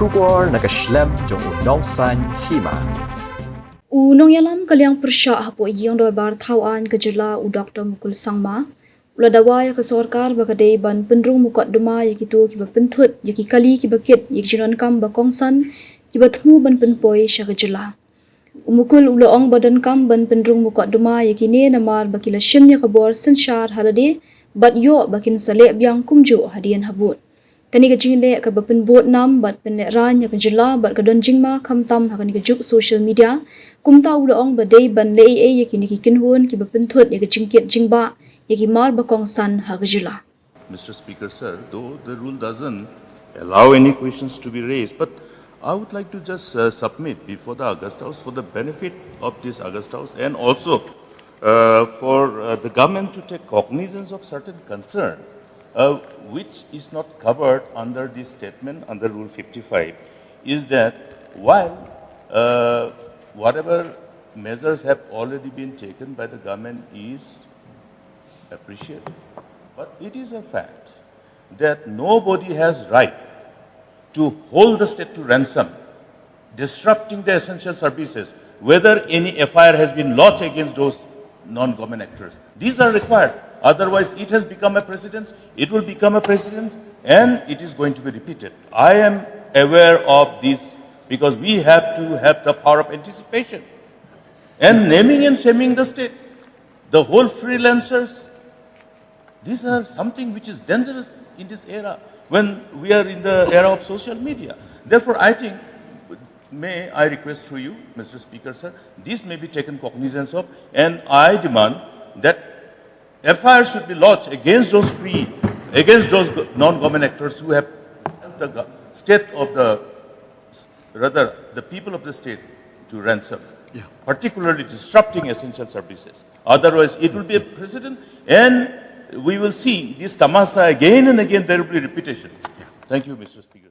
Ujor nakaslem jong Kongsan Hima. Nong yalam kalyang persya Hapoh yang dorbar thawan ke Jylla Dr. Mukul sangma uladawa ya ke sorkar bakadei ban pendrung mukaddama ya kitu kiba pentut ya ki kali kiba kit ya jiran kam ba Kongsan kiba thmu ban Pynpoi sya ke Jylla Mukul ulaong badan kam ban pendrung mukaddama ya kini namar bakila shim ya kabor sensyar halade bat yo bakin sale biang kumju hadian habut kani ka jingle ka bapen bot nam bat pen ran ya ka Jylla bat ka don jingma kham tam ha kani ka juk social media kumta ulaong badai ban le e ya kini ki kinhun ki bapen thot ya ka jingket jingba ya ki mar ba Kongsan ha ka Jylla. Mr. Speaker, sir, though the rule doesn't allow any questions to be raised, but I would like to just submit before the August House for the benefit of this August House and also for the government to take cognizance of certain concern which is not covered under this statement under Rule 55 is that while whatever measures have already been taken by the government is appreciated, but it is a fact that nobody has right to hold the state to ransom, disrupting the essential services, whether any FIR has been lodged against those non-government actors. These are required. Otherwise, it has become a precedent, it will become a precedent, and it is going to be repeated. I am aware of this because we have to have the power of anticipation. And naming and shaming the state, the whole freelancers, these are something which is dangerous in this era when we are in the era of social media. Therefore, I think, may I request through you, Mr. Speaker, sir, this may be taken cognizance of, and I demand that FIR should be lodged against those non-government actors who have held the state of the people of the state to ransom, particularly disrupting essential services. Otherwise, it will be a precedent, and we will see this tamasa again and again. There will be repetition. Thank you, Mr. Speaker.